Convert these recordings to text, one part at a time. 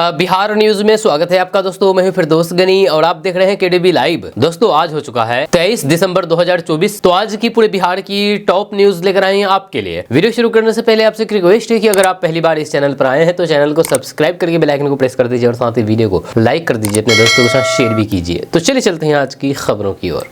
Bihar news में स्वागत है आपका दोस्तों। मैं हूं फिरदौस गनी और आप देख रहे हैं केडीबी लाइव। दोस्तों आज हो चुका है 23 दिसंबर 2024। तो आज की पूरे बिहार की टॉप न्यूज लेकर आए हैं आपके लिए। वीडियो शुरू करने से पहले आपसे एक रिक्वेस्ट है कि अगर आप पहली बार इस चैनल पर आए हैं तो चैनल को सब्सक्राइब करके बेल आइकन को प्रेस कर दीजिए और साथ ही वीडियो को लाइक कर दीजिए, अपने दोस्तों के साथ शेयर भी कीजिए। तो चलिए चलते हैं आज की खबरों की ओर।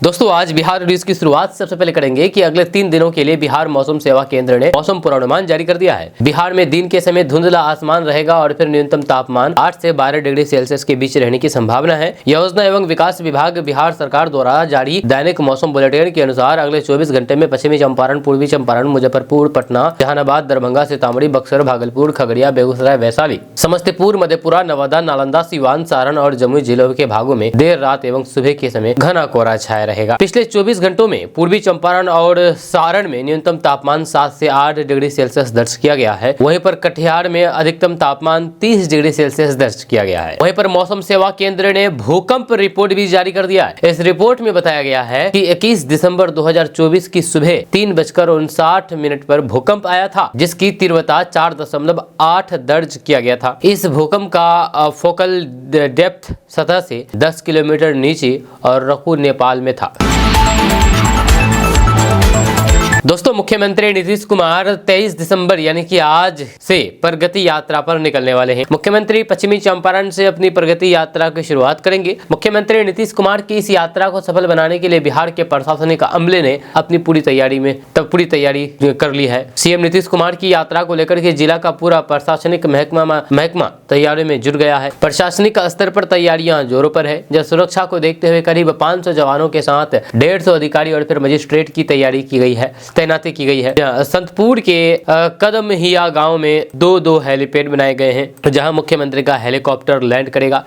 दोस्तों आज बिहार न्यूज की शुरुआत सबसे पहले करेंगे कि अगले 3 दिनों के लिए बिहार मौसम सेवा केंद्र ने मौसम पूर्वानुमान जारी कर दिया है। बिहार में दिन के समय धुंधला आसमान रहेगा और फिर न्यूनतम तापमान 8 से 12 डिग्री सेल्सियस के बीच रहने की संभावना है। योजना एवं विकास विभाग बिहार सरकार द्वारा जारी दैनिक मौसम बुलेटिन के अनुसार अगले 24 घंटे में पश्चिमी चंपारण, पूर्वी चंपारण, मुजफ्फरपुर, पटना, जहानाबाद, दरभंगा, सीतामढ़ी, बक्सर, भागलपुर, खगड़िया, बेगूसराय, वैशाली, समस्तीपुर, मधेपुरा, नवादा, नालंदा, सिवान, सारण और जमुई जिलों के भागों में देर रात एवं सुबह के समय घना कोहरा छाया रहेगा। पिछले 24 घंटों में पूर्वी चंपारण और सारण में न्यूनतम तापमान 7 से 8 डिग्री सेल्सियस दर्ज किया गया है। वहीं पर कटिहार में अधिकतम तापमान 30 डिग्री सेल्सियस दर्ज किया गया है। वहीं पर मौसम सेवा केंद्र ने भूकंप रिपोर्ट भी जारी कर दिया है। इस रिपोर्ट में बताया गया है कि 21 दिसंबर 2024 की सुबह 3:59 पर भूकंप आया था, जिसकी तीव्रता 4.8 दर्ज किया गया था। इस भूकंप का फोकल डेप्थ सतह से 10 किलोमीटर नीचे और रखू नेपाल में था। दोस्तों मुख्यमंत्री नीतीश कुमार 23 दिसंबर यानी कि आज से प्रगति यात्रा पर निकलने वाले हैं। मुख्यमंत्री पश्चिमी चंपारण से अपनी प्रगति यात्रा की शुरुआत करेंगे। मुख्यमंत्री नीतीश कुमार की इस यात्रा को सफल बनाने के लिए बिहार के प्रशासनिक अमले ने अपनी पूरी तैयारी कर ली है। सीएम नीतीश कुमार की यात्रा को लेकर के जिला का पूरा प्रशासनिक महकमा तैयारी में जुट गया है। प्रशासनिक स्तर पर तैयारियां जोरों पर है। जब सुरक्षा को देखते हुए करीब 500 जवानों के साथ 150 अधिकारी और फिर मजिस्ट्रेट की तैनाती की गई है। संतपुर के कदमहिया गांव में दो हेलीपैड बनाए गए हैं, जहां मुख्यमंत्री का हेलीकॉप्टर लैंड करेगा।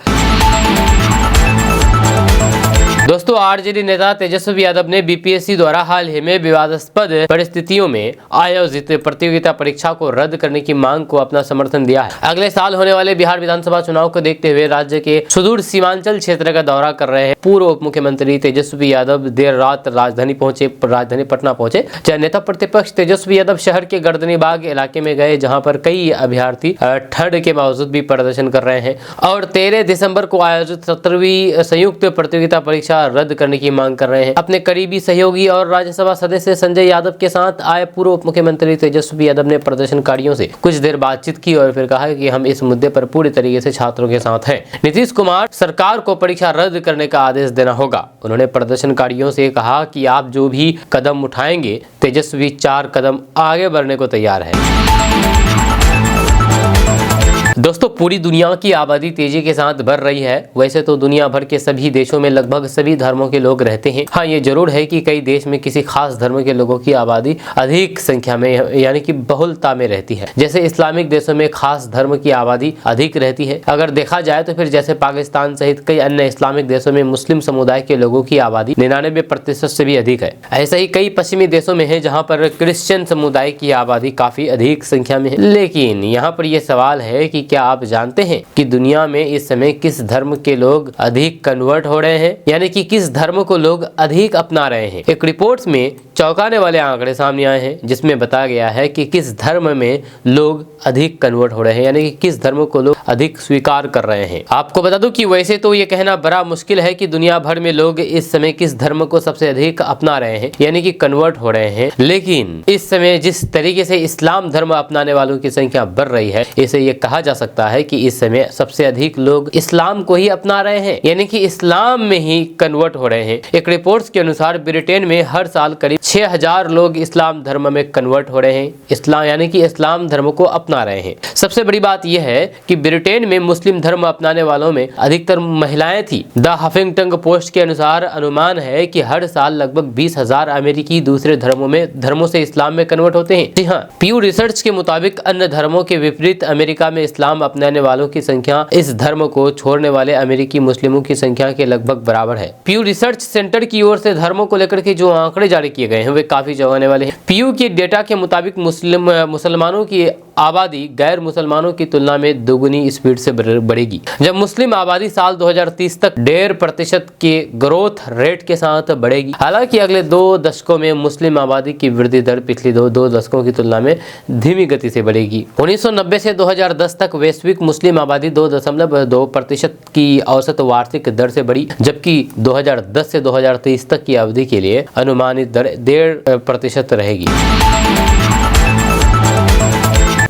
दोस्तों आरजेडी नेता तेजस्वी यादव ने बीपीएससी द्वारा हाल ही में विवादास्पद परिस्थितियों में आयोजित प्रतियोगिता परीक्षा को रद्द करने की मांग को अपना समर्थन दिया है। अगले साल होने वाले बिहार विधानसभा चुनाव को देखते हुए राज्य के सुदूर सीमांचल क्षेत्र का दौरा कर रहे हैं पूर्व उप मुख्यमंत्री तेजस्वी यादव देर रात राजधानी पटना पहुंचे। नेता प्रतिपक्ष तेजस्वी यादव शहर के गर्दनीबाग इलाके में गए, जहाँ पर कई अभ्यर्थी ठंड के बावजूद भी प्रदर्शन कर रहे हैं और 13 दिसंबर को आयोजित 17वीं संयुक्त प्रतियोगिता परीक्षा रद्द करने की मांग कर रहे हैं। अपने करीबी सहयोगी और राज्यसभा सदस्य संजय यादव के साथ आए पूर्व उप मुख्यमंत्री तेजस्वी यादव ने प्रदर्शनकारियों से कुछ देर बातचीत की और फिर कहा कि हम इस मुद्दे पर पूरी तरीके से छात्रों के साथ हैं। नीतीश कुमार सरकार को परीक्षा रद्द करने का आदेश देना होगा। उन्होंने प्रदर्शनकारियों से कहा कि आप जो भी कदम उठाएंगे, तेजस्वी 4 कदम आगे बढ़ने को तैयार है। दोस्तों पूरी दुनिया की आबादी तेजी के साथ बढ़ रही है। वैसे तो दुनिया भर के सभी देशों में लगभग सभी धर्मों के लोग रहते हैं। हाँ, ये जरूर है कि कई देश में किसी खास धर्म के लोगों की आबादी अधिक संख्या में यानी कि बहुलता में रहती है। जैसे इस्लामिक देशों में खास धर्म की आबादी अधिक रहती है। अगर देखा जाए तो फिर जैसे पाकिस्तान सहित कई अन्य इस्लामिक देशों में मुस्लिम समुदाय के लोगों की आबादी 99% से भी अधिक है। ऐसे ही कई पश्चिमी देशों में है जहाँ पर क्रिश्चियन समुदाय की आबादी काफी अधिक संख्या में है। लेकिन यहाँ पर यह सवाल है कि क्या आप जानते हैं कि दुनिया में इस समय किस धर्म के लोग अधिक कन्वर्ट हो रहे हैं, यानी कि किस धर्म को लोग अधिक अपना रहे हैं। एक रिपोर्ट में चौंकाने वाले आंकड़े सामने आए हैं, जिसमें बताया गया है कि किस धर्म में लोग अधिक कन्वर्ट हो रहे हैं, यानी कि किस धर्म को लोग अधिक स्वीकार कर रहे हैं। आपको बता दूं कि वैसे तो ये कहना बड़ा मुश्किल है कि दुनिया भर में लोग इस समय किस धर्म को सबसे अधिक अपना रहे हैं, यानी कि कन्वर्ट हो रहे हैं। लेकिन इस समय जिस तरीके से इस्लाम धर्म अपनाने वालों की संख्या बढ़ रही है, इसे ये कहा जा सकता है कि इस समय सबसे अधिक लोग इस्लाम को ही अपना रहे हैं, यानी कि इस्लाम में ही कन्वर्ट हो रहे हैं। एक रिपोर्ट के अनुसार ब्रिटेन में हर साल करीब 6000 लोग इस्लाम धर्म में कन्वर्ट हो रहे हैं, इस्लाम यानी कि इस्लाम धर्म को अपना रहे हैं। सबसे बड़ी बात यह है कि ब्रिटेन में मुस्लिम धर्म अपनाने वालों में अधिकतर महिलाएं थी। द हफिंगटन पोस्ट के अनुसार अनुमान है कि हर साल लगभग 20,000 अमेरिकी दूसरे धर्मों से इस्लाम में कन्वर्ट होते हैं। जी हाँ, प्यू रिसर्च के मुताबिक अन्य धर्मों के विपरीत अमेरिका में इस्लाम अपनाने वालों की संख्या इस धर्म को छोड़ने वाले अमेरिकी मुस्लिमों की संख्या के लगभग बराबर है। प्यू रिसर्च सेंटर की ओर से धर्मों को लेकर के जो आंकड़े जारी किए गए हैं वे काफी चौंकाने वाले हैं। पीयू के डेटा के मुताबिक मुसलमानों की आबादी गैर मुसलमानों की तुलना में दोगुनी स्पीड से बढ़ेगी, जब मुस्लिम आबादी साल 2030 तक 1.5% के ग्रोथ रेट के साथ बढ़ेगी। हालांकि अगले 2 दशकों में मुस्लिम आबादी की वृद्धि दर पिछले दो दशकों की तुलना में धीमी गति से बढ़ेगी। 1990 से 2010 तक वैश्विक मुस्लिम आबादी 2.2% की औसत वार्षिक दर से बढ़ी, जबकि 2010 से 2030 तक की अवधि के लिए अनुमानित दर 1.5% रहेगी।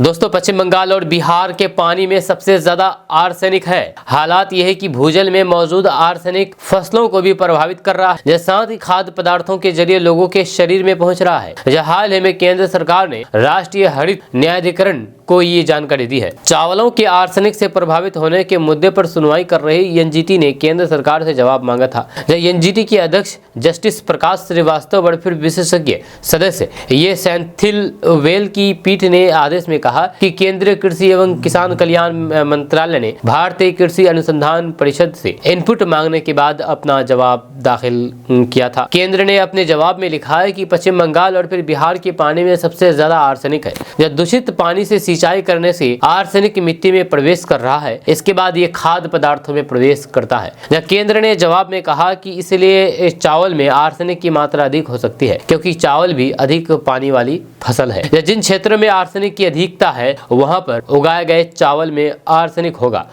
दोस्तों, पश्चिम बंगाल और बिहार के पानी में सबसे ज्यादा आर्सेनिक है। हालात यह है कि भूजल में मौजूद आर्सेनिक फसलों को भी प्रभावित कर रहा है, साथ ही खाद्य पदार्थों के जरिए लोगों के शरीर में पहुंच रहा है। हाल ही में केंद्र सरकार ने राष्ट्रीय हरित न्यायाधिकरण को ये जानकारी दी है। चावलों के आर्सेनिक से प्रभावित होने के मुद्दे पर सुनवाई कर रही एनजीटी ने केंद्र सरकार से जवाब मांगा था। एनजीटी के अध्यक्ष जस्टिस प्रकाश श्रीवास्तव और फिर विशेषज्ञ सदस्य ये सेंथिल वेल की पीठ ने आदेश में कहा कि केंद्रीय कृषि एवं किसान कल्याण मंत्रालय ने भारतीय कृषि अनुसंधान परिषद से इनपुट मांगने के बाद अपना जवाब दाखिल किया था। केंद्र ने अपने जवाब में लिखा है कि पश्चिम बंगाल और फिर बिहार के पानी में सबसे ज्यादा आर्सेनिक है। जब दूषित पानी से सिंचाई करने से आर्सेनिक मिट्टी में प्रवेश कर रहा है, इसके बाद ये खाद्य पदार्थों में प्रवेश करता है। केंद्र ने जवाब में कहा कि इसलिए चावल में आर्सेनिक की मात्रा अधिक हो सकती है, क्योंकि चावल भी अधिक पानी वाली फसल है। जिन क्षेत्रों में आर्सेनिक की अधिकता है वहां पर उगाए गए चावल में आर्सेनिक होगा।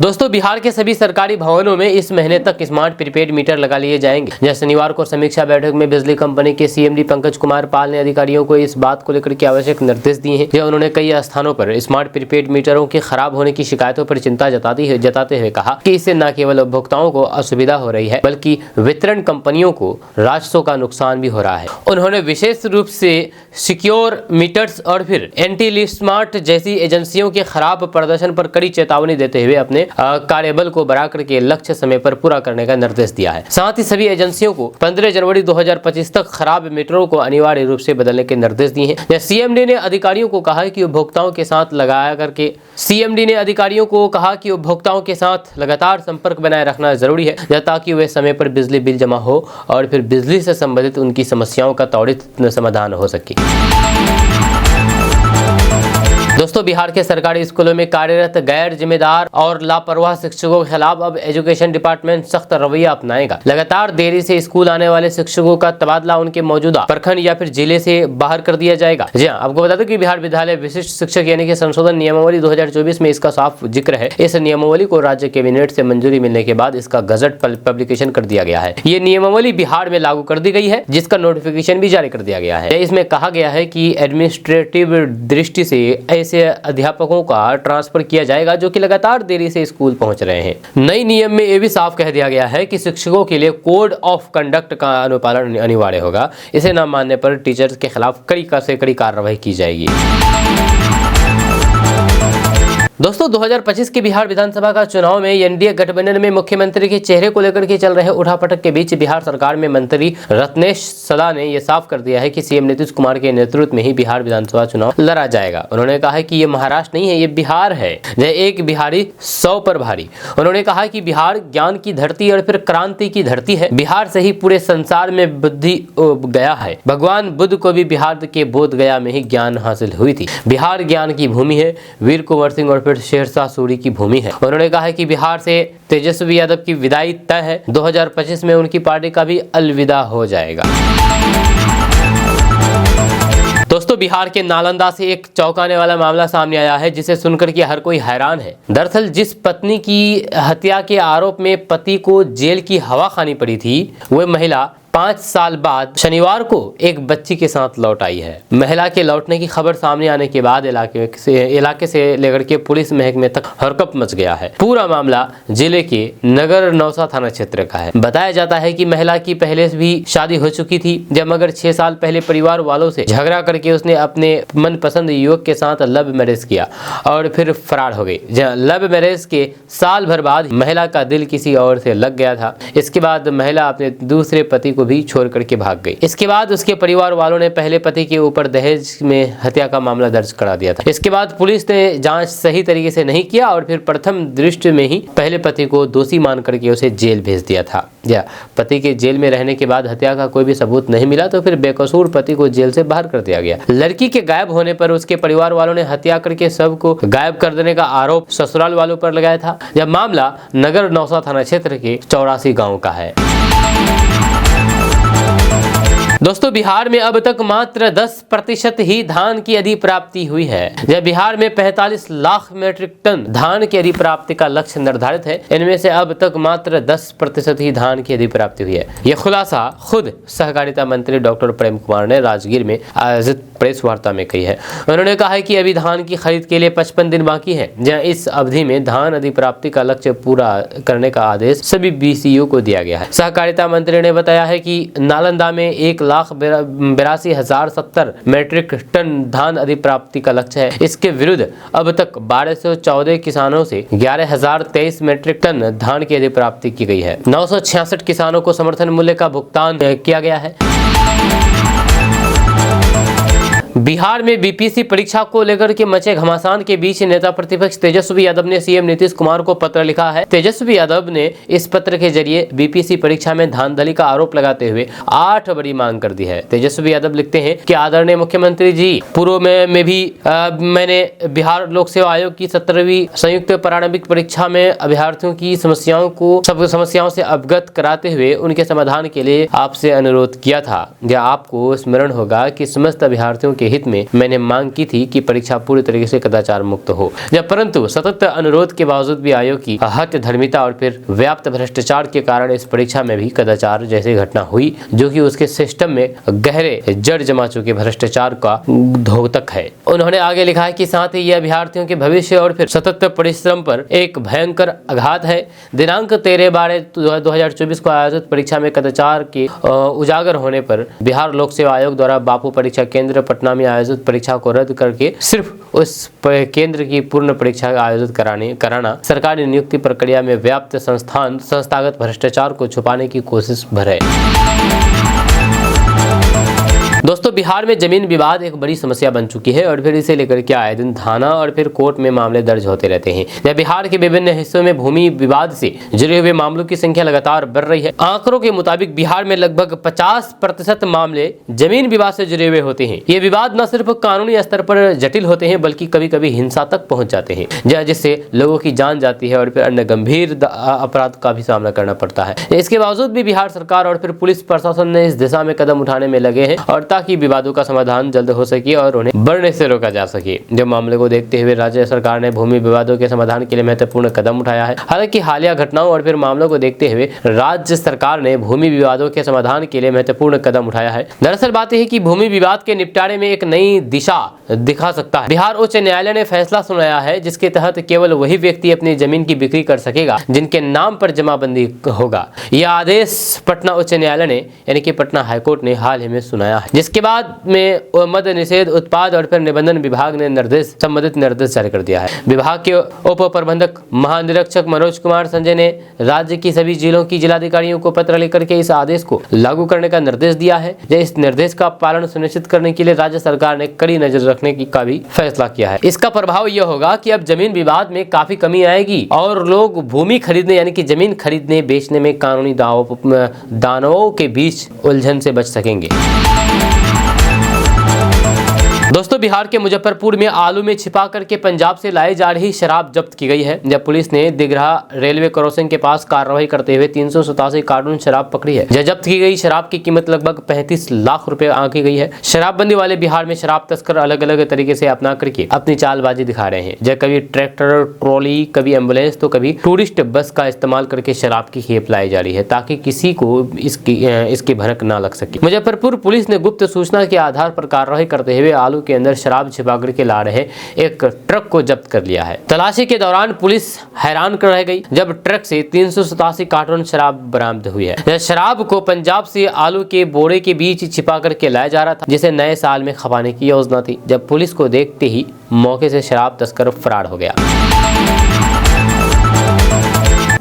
दोस्तों, बिहार के सभी सरकारी भवनों में इस महीने तक स्मार्ट प्रीपेड मीटर लगा लिए जाएंगे। जहाँ शनिवार को समीक्षा बैठक में बिजली कंपनी के सीएमडी पंकज कुमार पाल ने अधिकारियों को इस बात को लेकर के आवश्यक निर्देश दिए हैं। उन्होंने कई स्थानों पर स्मार्ट प्रीपेड मीटरों के खराब होने की शिकायतों पर चिंता जताते हुए कहा कि इससे न केवल उपभोक्ताओं को असुविधा हो रही है, बल्कि वितरण कंपनियों को राजस्व का नुकसान भी हो रहा है। उन्होंने विशेष रूप से सिक्योर मीटर्स और फिर एंटी स्मार्ट जैसी एजेंसियों के खराब प्रदर्शन पर कड़ी चेतावनी देते हुए अपने कार्यबल को बढ़ा करके लक्ष्य समय पर पूरा करने का निर्देश दिया है। साथ ही सभी एजेंसियों को 15 जनवरी 2025 तक खराब मीटरों को अनिवार्य रूप से बदलने के निर्देश दिए हैं। सीएमडी ने अधिकारियों को कहा कि उपभोक्ताओं के साथ लगातार संपर्क बनाए रखना जरूरी है, ताकि वे समय पर बिजली बिल जमा हो और फिर बिजली से संबंधित उनकी समस्याओं का त्वरित समाधान हो सके। दोस्तों, बिहार के सरकारी स्कूलों में कार्यरत गैर जिम्मेदार और लापरवाह शिक्षकों के खिलाफ अब एजुकेशन डिपार्टमेंट सख्त रवैया अपनाएगा। लगातार देरी से स्कूल आने वाले शिक्षकों का तबादला उनके मौजूदा प्रखंड या फिर जिले से बाहर कर दिया जाएगा। जी हां, आपको बता दें कि बिहार विद्यालय विशिष्ट शिक्षक यानी कि संशोधन नियमावली 2024 में इसका साफ जिक्र है। इस नियमावली को राज्य कैबिनेट से मंजूरी मिलने के बाद इसका गजट पब्लिकेशन कर दिया गया है। ये नियमावली बिहार में लागू कर दी गई है, जिसका नोटिफिकेशन भी जारी कर दिया गया है। इसमें कहा गया है कि एडमिनिस्ट्रेटिव दृष्टि से ऐसे अध्यापकों का ट्रांसफर किया जाएगा जो कि लगातार देरी से स्कूल पहुंच रहे हैं। नई नियम में यह भी साफ कह दिया गया है कि शिक्षकों के लिए कोड ऑफ कंडक्ट का अनुपालन अनिवार्य होगा। इसे न मानने पर टीचर्स के खिलाफ कड़ी कार्रवाई की जाएगी। दोस्तों, 2025 के बिहार विधानसभा का चुनाव में एनडीए गठबंधन में मुख्यमंत्री के चेहरे को लेकर के चल रहे उठापटक के बीच बिहार सरकार में मंत्री रत्नेश सदा ने यह साफ कर दिया है कि सीएम नीतीश कुमार के नेतृत्व में ही बिहार विधानसभा चुनाव लड़ा जाएगा। उन्होंने कहा कि ये महाराष्ट्र नहीं है, ये बिहार है। एक बिहारी 100 पर भारी। उन्होंने कहा कि बिहार ज्ञान की धरती और फिर क्रांति की धरती है। बिहार से ही पूरे संसार में बुद्धि गया है। भगवान बुद्ध को भी बिहार के बोध गया में ही ज्ञान हासिल हुई थी। बिहार ज्ञान की भूमि है, वीर कुंवर सिंह और फिर शेरशाह सूरी की भूमि है। उन्होंने कहा है कि बिहार से तेजस्वी यादव की विदाई तय है। 2025 में उनकी पार्टी का भी अलविदा हो जाएगा। दोस्तों, बिहार के नालंदा से एक चौंकाने वाला मामला सामने आया है, जिसे सुनकर के हर कोई हैरान है। दरअसल जिस पत्नी की हत्या के आरोप में पति को जेल की हवा खानी पड़ी थी, वह महिला 5 साल बाद शनिवार को एक बच्ची के साथ लौट आई है। महिला के लौटने की खबर सामने आने के बाद इलाके से लेकर के पुलिस महकमे तक हरकंप मच गया है। पूरा मामला जिले के नगर नौसा थाना क्षेत्र का है। बताया जाता है कि महिला की पहले से भी शादी हो चुकी थी, जब मगर 6 साल पहले परिवार वालों से झगड़ा करके उसने अपने मनपसंद युवक के साथ लव मैरिज किया और फिर फरार हो गई। लव मैरिज के साल भर बाद महिला का दिल किसी और से लग गया था। इसके बाद महिला अपने दूसरे पति को को भी छोड़ करके भाग गई। इसके बाद उसके परिवार वालों ने पहले पति के ऊपर दहेज में हत्या का मामला दर्ज करा दिया था। इसके बाद पुलिस ने जांच सही तरीके से नहीं किया और फिर प्रथम दृष्टि में ही पहले पति को दोषी मान करके उसे जेल भेज दिया था। या पति के जेल में रहने के बाद हत्या का कोई भी सबूत नहीं मिला तो फिर बेकसूर पति को जेल से बाहर कर दिया गया। लड़की के गायब होने पर उसके परिवार वालों ने हत्या करके शव को गायब कर देने का आरोप ससुराल वालों पर लगाया था। यह मामला नगर नौसा थाना क्षेत्र के 84 गांव का है। दोस्तों, बिहार में अब तक मात्र 10% ही धान की अधिप्राप्ति हुई है। जब बिहार में 45 लाख मीट्रिक टन धान की अधिप्राप्ति का लक्ष्य निर्धारित है, इनमें से अब तक मात्र 10% ही धान की अधिप्राप्ति हुई है। यह खुलासा खुद सहकारिता मंत्री डॉक्टर प्रेम कुमार ने राजगीर में आयोजित प्रेस वार्ता में कही है। उन्होंने कहा है कि अभी धान की खरीद के लिए 55 दिन बाकी है, जहां इस अवधि में धान अधिप्राप्ति का लक्ष्य पूरा करने का आदेश सभी बीसीयू को दिया गया है। सहकारिता मंत्री ने बताया है कि नालंदा में 1,82,070 मीट्रिक टन धान अधिप्राप्ति का लक्ष्य है। इसके विरुद्ध अब तक 1214 किसानों से 11,023 मीट्रिक टन धान की अधिप्राप्ति की गई है। 966 किसानों को समर्थन मूल्य का भुगतान किया गया है। बिहार में बीपीएससी परीक्षा को लेकर के मचे घमासान के बीच नेता प्रतिपक्ष तेजस्वी यादव ने सीएम नीतीश कुमार को पत्र लिखा है। तेजस्वी यादव ने इस पत्र के जरिए बीपीएससी परीक्षा में धांधली का आरोप लगाते हुए 8 बड़ी मांग कर दी है। तेजस्वी यादव लिखते हैं कि आदरणीय मुख्यमंत्री जी, पूर्व में भी मैंने बिहार लोक सेवा आयोग की 17वीं संयुक्त प्रारंभिक परीक्षा में अभ्यर्थियों की समस्याओं से अवगत कराते हुए उनके समाधान के लिए आपसे अनुरोध किया था। यह आपको स्मरण होगा कि समस्त अभ्यर्थियों के हित में मैंने मांग की थी कि परीक्षा पूरी तरीके से कदाचार मुक्त हो। परंतु सतत अनुरोध के बावजूद भी आयोग की हत्या धर्मिता और फिर व्याप्त भ्रष्टाचार के कारण इस परीक्षा में भी कदाचार जैसी घटना हुई, जो कि उसके सिस्टम में गहरे जड़ जमा चुके भ्रष्टाचार का द्योतक है। उन्होंने आगे लिखा है कि साथ ही यह अभ्यर्थियों के भविष्य और फिर सतत परिश्रम पर एक भयंकर आघात है। दिनांक 13/12/2024 को आयोजित परीक्षा में कदाचार के उजागर होने पर बिहार लोक सेवा आयोग द्वारा बापू परीक्षा केंद्र पटना में आयोजित परीक्षा को रद्द करके सिर्फ उस केंद्र की पूर्ण परीक्षा आयोजित कराना सरकारी नियुक्ति प्रक्रिया में व्याप्त संस्थागत भ्रष्टाचार को छुपाने की कोशिश भर है। दोस्तों, बिहार में जमीन विवाद एक बड़ी समस्या बन चुकी है और फिर इसे लेकर के आए दिन थाना और फिर कोर्ट में मामले दर्ज होते रहते हैं। जब बिहार के विभिन्न हिस्सों में भूमि विवाद से जुड़े हुए मामलों की संख्या लगातार बढ़ रही है। आंकड़ों के मुताबिक बिहार में लगभग 50% मामले जमीन विवाद से जुड़े हुए होते हैं। ये विवाद न सिर्फ कानूनी स्तर पर जटिल होते हैं बल्कि कभी कभी हिंसा तक पहुंच जाते हैं, जिससे लोगों की जान जाती है और फिर अन्य गंभीर अपराध का भी सामना करना पड़ता है। इसके बावजूद भी बिहार सरकार और फिर पुलिस प्रशासन ने इस दिशा में कदम उठाने में लगे हैं और ताकि विवादों का समाधान जल्द हो सके और उन्हें बढ़ने से रोका जा सके। जब मामले को देखते हुए राज्य सरकार ने भूमि विवादों के समाधान के लिए महत्वपूर्ण कदम उठाया है। हालांकि हालिया घटनाओं और फिर मामलों को देखते हुए राज्य सरकार ने भूमि विवादों के समाधान के लिए महत्वपूर्ण कदम उठाया है। दरअसल बात यह है कि भूमि विवाद के निपटारे में एक नई दिशा दिखा सकता है। बिहार उच्च न्यायालय ने फैसला सुनाया है जिसके तहत केवल वही व्यक्ति अपनी जमीन की बिक्री कर सकेगा जिनके नाम पर जमाबंदी होगा। यह आदेश पटना उच्च न्यायालय ने यानी कि पटना हाईकोर्ट ने हाल ही में सुनाया है, जिसके बाद में मद्य निषेध उत्पाद और फिर निबंधन विभाग ने संबंधित निर्देश जारी कर दिया है। विभाग के उप प्रबंधक महानिरीक्षक मनोज कुमार संजय ने राज्य की सभी जिलों की जिलाधिकारियों को पत्र लिखकर के इस आदेश को लागू करने का निर्देश दिया है। इस निर्देश का पालन सुनिश्चित करने के लिए राज्य सरकार ने कड़ी नजर रखने का भी फैसला किया है। इसका प्रभाव यह होगा कि अब जमीन विवाद में काफी कमी आएगी और लोग भूमि खरीदने यानी कि जमीन खरीदने बेचने में कानूनी दानवों के बीच उलझन से बच सकेंगे। दोस्तों, बिहार के मुजफ्फरपुर में आलू में छिपा करके पंजाब से लाई जा रही शराब जब्त की गई है। जब पुलिस ने दिघरा रेलवे क्रॉसिंग के पास कार्रवाई करते हुए 387 कार्टून शराब पकड़ी है। जब्त की गई शराब की कीमत लगभग 35 लाख रुपए आंकी गई है। शराबबंदी वाले बिहार में शराब तस्कर अलग अलग तरीके से अपना करके अपनी चालबाजी दिखा रहे हैं। जब कभी ट्रैक्टर ट्रॉली, कभी एम्बुलेंस तो कभी टूरिस्ट बस का इस्तेमाल करके शराब की खेप लाई जा रही है ताकि किसी को इसकी भनक ना लग सके। मुजफ्फरपुर पुलिस ने गुप्त सूचना के आधार पर कार्रवाई करते हुए आलू के अंदर शराब छिपा करके ला रहे एक ट्रक को जब्त कर लिया है। तलाशी के दौरान पुलिस हैरान कर रह गई जब ट्रक से 387 कार्टून शराब बरामद हुई है। शराब को पंजाब से आलू के बोरे के बीच छिपा करके लाया जा रहा था, जिसे नए साल में खपाने की योजना थी। जब पुलिस को देखते ही मौके से शराब तस्कर फरार हो गया।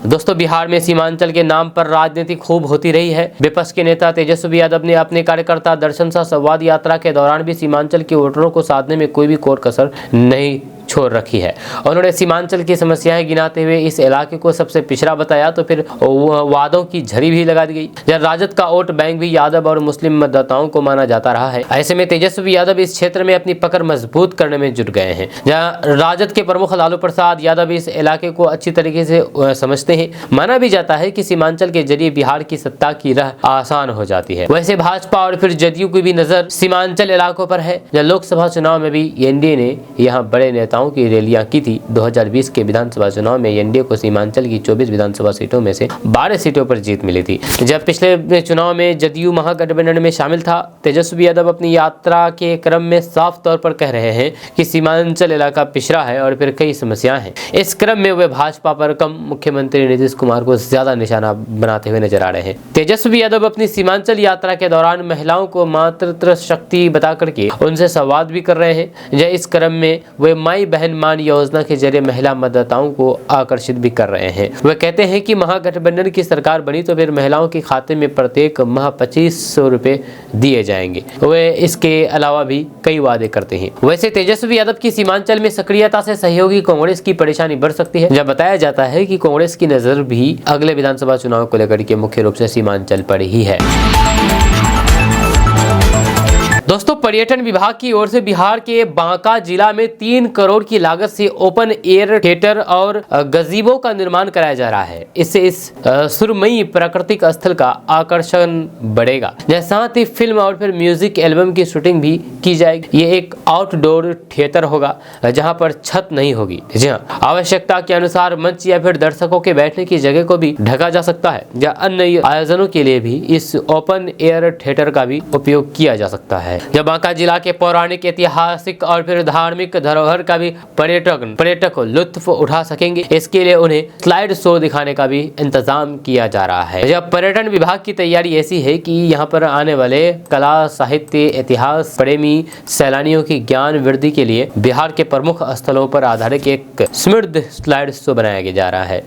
दोस्तों बिहार में सीमांचल के नाम पर राजनीति खूब होती रही है। विपक्ष के नेता तेजस्वी यादव ने अपने कार्यकर्ता दर्शन सा संवाद यात्रा के दौरान भी सीमांचल के वोटरों को साधने में कोई भी कोर कसर नहीं छोड़ रखी है। उन्होंने सीमांचल की समस्याएं गिनाते हुए इस इलाके को सबसे पिछड़ा बताया तो फिर वादों की झड़ी भी लगा दी गई। जहाँ राजद का वोट बैंक भी यादव और मुस्लिम मतदाताओं को माना जाता रहा है। ऐसे में तेजस्वी यादव इस क्षेत्र में अपनी पकड़ मजबूत करने में जुट गए हैं। जहाँ राजद के प्रमुख लालू प्रसाद यादव इस इलाके को अच्छी तरीके से समझते हैं। माना भी जाता है कि सीमांचल के जरिए बिहार की सत्ता की राह आसान हो जाती है। वैसे भाजपा और फिर जदयू की भी नजर सीमांचल इलाकों पर है। जहाँ लोकसभा चुनाव में भी एनडीए ने यहाँ बड़े नेताओं की रैलियां की थी। 2020 के विधानसभा चुनाव में एनडीए को सीमांचल की 24 विधानसभा सीटों में से 12 सीटों पर जीत मिली थी। जब पिछले चुनाव में जदयू महागठबंधन में शामिल था। तेजस्वी यादव अपनी यात्रा के क्रम में साफ तौर पर कह रहे हैं कि सीमांचल इलाका पिछड़ा है और फिर कई समस्याएं हैं। इस क्रम में वे भाजपा पर कम मुख्यमंत्री नीतीश कुमार को ज्यादा निशाना बनाते हुए नजर आ रहे हैं। तेजस्वी यादव अपनी सीमांचल यात्रा के दौरान महिलाओं को मातृत्व शक्ति बता करके उनसे संवाद भी कर रहे हैं। इस क्रम में वे माई बहन मान योजना के जरिए महिला मतदाताओं को आकर्षित भी कर रहे हैं। वे कहते हैं कि महागठबंधन की सरकार बनी तो फिर महिलाओं के खाते में प्रत्येक माह 2500 रुपए दिए जाएंगे। वे इसके अलावा भी कई वादे करते हैं। वैसे तेजस्वी यादव की सीमांचल में सक्रियता से सहयोगी कांग्रेस की परेशानी बढ़ सकती है। जब बताया जाता है कि कांग्रेस की नजर भी अगले विधानसभा चुनाव को लेकर के मुख्य रूप से सीमांचल पर ही है। दोस्तों पर्यटन विभाग की ओर से बिहार के बांका जिला में 3 करोड़ की लागत से ओपन एयर थिएटर और गजीबो का निर्माण कराया जा रहा है। इससे इस सुरमई प्राकृतिक स्थल का आकर्षण बढ़ेगा। साथ ही फिल्म और फिर म्यूजिक एल्बम की शूटिंग भी की जाएगी। ये एक आउटडोर थिएटर होगा जहां पर छत नहीं होगी। जी हाँ, आवश्यकता के अनुसार मंच या फिर दर्शकों के बैठने की जगह को भी ढका जा सकता है। या अन्य आयोजनों के लिए भी इस ओपन एयर थिएटर का भी उपयोग किया जा सकता है। जब बांका जिला के पौराणिक, ऐतिहासिक और फिर धार्मिक धरोहर का भी पर्यटक लुत्फ उठा सकेंगे। इसके लिए उन्हें स्लाइड शो दिखाने का भी इंतजाम किया जा रहा है। जब पर्यटन विभाग की तैयारी ऐसी है कि यहाँ पर आने वाले कला, साहित्य, इतिहास प्रेमी सैलानियों की ज्ञान वृद्धि के लिए बिहार के प्रमुख स्थलों पर आधारित एक समृद्ध स्लाइड शो बनाया जा रहा है।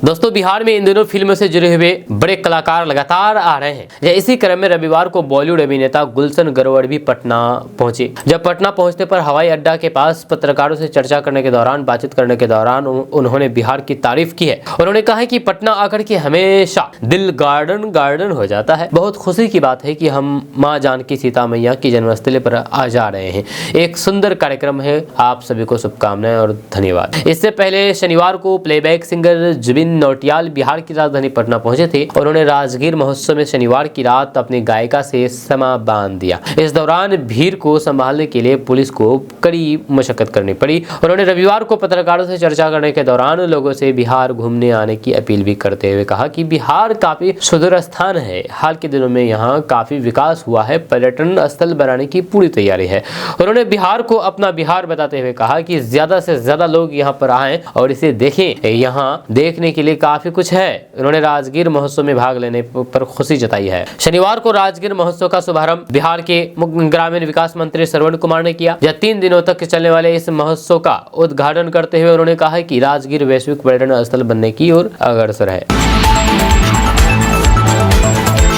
दोस्तों बिहार में इन दिनों फिल्मों से जुड़े हुए बड़े कलाकार लगातार आ रहे हैं। इसी क्रम में रविवार को बॉलीवुड अभिनेता गुलशन ग्रोवर भी पटना पहुंचे। जब पटना पहुंचने पर हवाई अड्डा के पास पत्रकारों से चर्चा करने के दौरान बातचीत करने के दौरान उन्होंने बिहार की तारीफ की है। उन्होंने कहा है कि पटना आकर के हमेशा दिल गार्डन हो जाता है। बहुत खुशी की बात है कि हम माँ जानकी सीता मैया की जन्मस्थली पर आ जा रहे हैं। एक सुंदर कार्यक्रम है। आप सभी को शुभकामनाएं और धन्यवाद। इससे पहले शनिवार को प्लेबैक सिंगर जुबिन नौटियाल बिहार की राजधानी पटना पहुंचे थे। उन्होंने राजगीर महोत्सव में शनिवार की रात अपनी गायिका से समा बांध दिया। इस दौरान भीड़ को संभालने के लिए पुलिस को कड़ी मशक्कत करनी पड़ी। उन्होंने रविवार को पत्रकारों से चर्चा करने के दौरान लोगों से बिहार घूमने आने की अपील भी करते हुए कहा कि बिहार काफी सुंदर स्थान है। हाल के दिनों में यहाँ काफी विकास हुआ है। पर्यटन स्थल बनाने की पूरी तैयारी है। उन्होंने बिहार को अपना बिहार बताते हुए कहा कि ज्यादा से ज्यादा लोग यहाँ पर आएं और इसे देखें। यहाँ देखने के लिए काफी कुछ है। उन्होंने राजगीर महोत्सव में भाग लेने पर खुशी जताई है। शनिवार को राजगीर महोत्सव का शुभारंभ बिहार के ग्रामीण विकास मंत्री श्रवण कुमार ने किया। 3 दिनों तक चलने वाले इस महोत्सव का उद्घाटन करते हुए उन्होंने कहा कि राजगीर वैश्विक पर्यटन स्थल बनने की ओर अग्रसर है।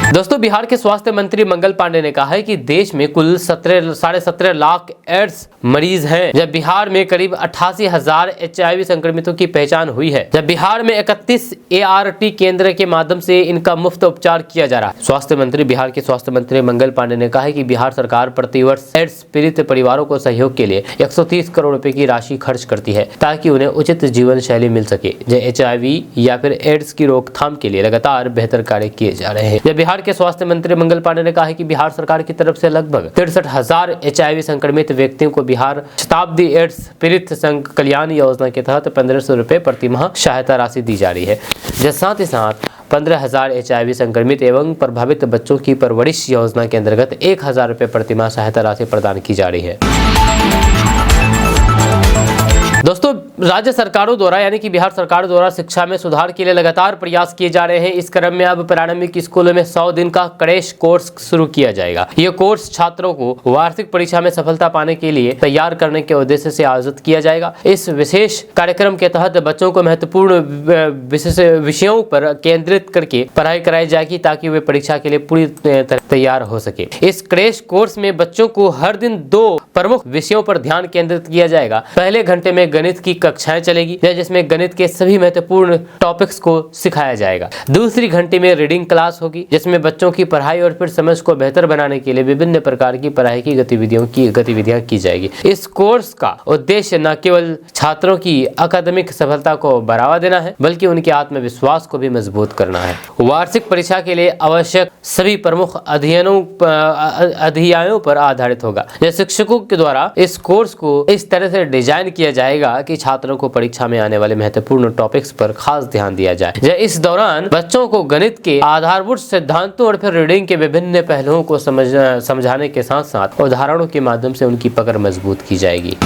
दोस्तों बिहार के स्वास्थ्य मंत्री मंगल पांडे ने कहा है कि देश में कुल 17.5 लाख एड्स मरीज हैं। जब बिहार में करीब 88,000 HIV संक्रमितों की पहचान हुई है। जब बिहार में 31 ART केंद्र के माध्यम से इनका मुफ्त उपचार किया जा रहा है। स्वास्थ्य मंत्री बिहार के स्वास्थ्य मंत्री मंगल पांडे ने कहा है कि बिहार सरकार प्रतिवर्ष एड्स पीड़ित परिवारों को सहयोग के लिए 130 करोड़ रुपए की राशि खर्च करती है ताकि उन्हें उचित जीवन शैली मिल सके। HIV या फिर एड्स की रोकथाम के लिए लगातार बेहतर कार्य किए जा रहे हैं। बिहार के स्वास्थ्य मंत्री मंगल पांडे ने कहा है कि बिहार सरकार की तरफ से लगभग 63,000 HIV संक्रमित व्यक्तियों को बिहार शताब्दी एड्स पीड़ित कल्याण योजना के तहत 1500 रुपए प्रति माह सहायता राशि दी जा रही है। साथ ही साथ 15,000 HIV संक्रमित एवं प्रभावित बच्चों की परवरिश योजना के अंतर्गत 1,000 रुपए प्रति माह सहायता राशि प्रदान की जा रही है। दोस्तों राज्य सरकारों द्वारा यानी कि बिहार सरकार द्वारा शिक्षा में सुधार के लिए लगातार प्रयास किए जा रहे हैं। इस क्रम में अब प्रारंभिक स्कूलों में 100 दिन का क्रैश कोर्स शुरू किया जाएगा। यह कोर्स छात्रों को वार्षिक परीक्षा में सफलता पाने के लिए तैयार करने के उद्देश्य से आयोजित किया जाएगा। इस विशेष कार्यक्रम के तहत बच्चों को महत्वपूर्ण विषयों पर केंद्रित करके पढ़ाई कराई जाएगी ताकि वे परीक्षा के लिए पूरी तरह तैयार हो सके। इस क्रैश कोर्स में बच्चों को हर दिन 2 प्रमुख विषयों पर ध्यान केंद्रित किया जाएगा। पहले घंटे में गणित की कक्षाएं चलेगी जिसमें गणित के सभी महत्वपूर्ण टॉपिक्स को सिखाया जाएगा। दूसरी घंटे में रीडिंग क्लास होगी जिसमें बच्चों की पढ़ाई और फिर समझ को बेहतर बनाने के लिए विभिन्न प्रकार की पढ़ाई की गतिविधियां की जाएगी। इस कोर्स का उद्देश्य न केवल छात्रों की अकादमिक सफलता को बढ़ावा देना है बल्कि उनके आत्मविश्वास को भी मजबूत करना है। वार्षिक परीक्षा के लिए आवश्यक सभी प्रमुख अध्यायों पर आधारित होगा। शिक्षकों के द्वारा इस कोर्स को इस तरह से डिजाइन किया जाएगा कि छात्रों को परीक्षा में आने वाले महत्वपूर्ण टॉपिक्स पर खास ध्यान दिया जाए। इस दौरान बच्चों को गणित के आधारभूत सिद्धांतों और फिर रीडिंग के विभिन्न पहलुओं को समझाने के साथ साथ उदाहरणों के माध्यम से उनकी पकड़ मजबूत की जाएगी।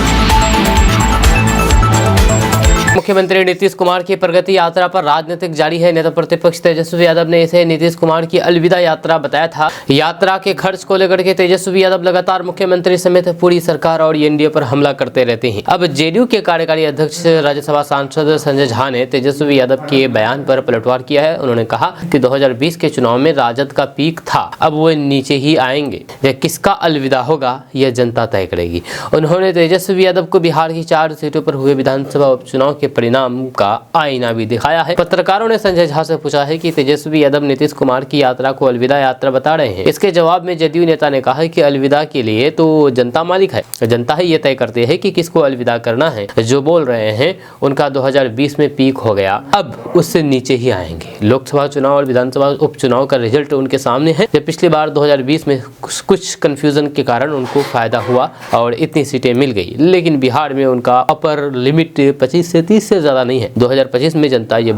मुख्यमंत्री नीतीश कुमार की प्रगति यात्रा पर राजनीतिक जारी है। नेता प्रतिपक्ष तेजस्वी यादव ने इसे नीतीश कुमार की अलविदा यात्रा बताया था। यात्रा के खर्च को लेकर के तेजस्वी यादव लगातार मुख्यमंत्री समेत पूरी सरकार और एनडीए पर हमला करते रहते हैं। अब जेडीयू के कार्यकारी अध्यक्ष राज्यसभा सांसद संजय झा ने तेजस्वी यादव के बयान पर पलटवार किया है। उन्होंने कहा कि 2020 के चुनाव में राजद का पीक था, अब वो नीचे ही आएंगे। यह किसका अलविदा होगा यह जनता तय करेगी। उन्होंने तेजस्वी यादव को बिहार की 4 सीटों पर हुए विधानसभा उपचुनाव के परिणाम का आईना भी दिखाया है। पत्रकारों ने संजय झा से पूछा है कि तेजस्वी यादव नीतीश कुमार की यात्रा को अलविदा यात्रा बता रहे हैं। इसके जवाब में जदयू नेता ने कहा कि अलविदा के लिए तो जनता मालिक है, जनता ही ये तय करती है कि किसको अलविदा करना है। जो बोल रहे हैं उनका 2020 में पीक हो गया, अब उससे नीचे ही आएंगे। लोकसभा चुनाव और विधानसभा उपचुनाव का रिजल्ट उनके सामने है। जब पिछली बार 2020 में कुछ कंफ्यूजन के कारण उनको फायदा हुआ और इतनी सीटें मिल गई, लेकिन बिहार में उनका अपर लिमिट 25 से 30 से ज्यादा नहीं है। 2025 में जनता ये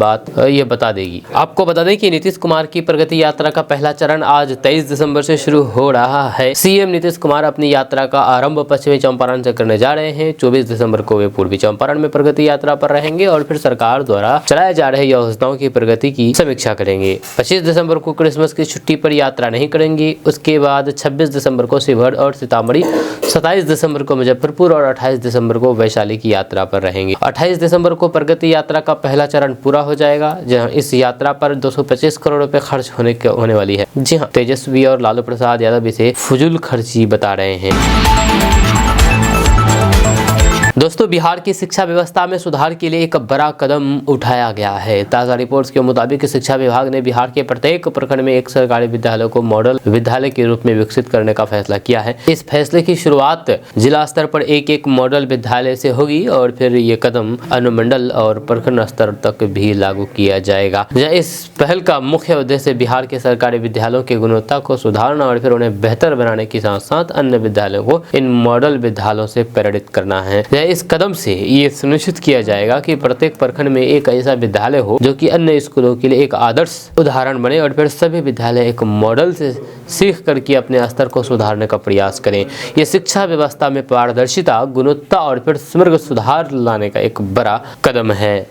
बता देगी। आपको बता दें कि नीतीश कुमार की प्रगति यात्रा का पहला चरण आज 23 दिसंबर से शुरू हो रहा है। सीएम नीतीश कुमार अपनी यात्रा का आरंभ पश्चिमी चंपारण से करने जा रहे हैं। 24 दिसंबर को वे पूर्वी चंपारण में प्रगति यात्रा पर रहेंगे और फिर सरकार द्वारा चलाए जा रहे योजनाओं की प्रगति की समीक्षा करेंगे। 25 दिसंबर को क्रिसमस की छुट्टी पर यात्रा नहीं करेंगे। उसके बाद 26 दिसंबर को शिवहर और सीतामढ़ी, 27 दिसंबर को मुजफ्फरपुर और 28 दिसंबर को वैशाली की यात्रा पर रहेंगे। 28 दिसंबर को प्रगति यात्रा का पहला चरण पूरा हो जाएगा, जहां इस यात्रा पर 225 करोड़ रुपए खर्च होने वाली है। जी हां, तेजस्वी और लालू प्रसाद यादव इसे फुजूल खर्ची बता रहे हैं। दोस्तों, बिहार की शिक्षा व्यवस्था में सुधार के लिए एक बड़ा कदम उठाया गया है। ताज़ा रिपोर्ट्स के मुताबिक शिक्षा विभाग ने बिहार के प्रत्येक प्रखंड में एक सरकारी विद्यालय को मॉडल विद्यालय के रूप में विकसित करने का फैसला किया है। इस फैसले की शुरुआत जिला स्तर पर एक मॉडल विद्यालय से होगी और फिर ये कदम अनुमंडल और प्रखंड स्तर तक भी लागू किया जाएगा। इस पहल का मुख्य उद्देश्य बिहार के सरकारी विद्यालयों की गुणवत्ता को सुधारना और फिर उन्हें बेहतर बनाने के साथ साथ अन्य विद्यालयों को इन मॉडल विद्यालयों से प्रेरित करना है। इस कदम से ये सुनिश्चित किया जाएगा कि प्रत्येक प्रखंड में एक ऐसा विद्यालय हो जो कि अन्य स्कूलों के लिए एक आदर्श उदाहरण बने और फिर सभी विद्यालय एक मॉडल से सीख करके अपने स्तर को सुधारने का प्रयास करें। ये शिक्षा व्यवस्था में पारदर्शिता, गुणवत्ता और फिर समग्र सुधार लाने का एक बड़ा कदम है।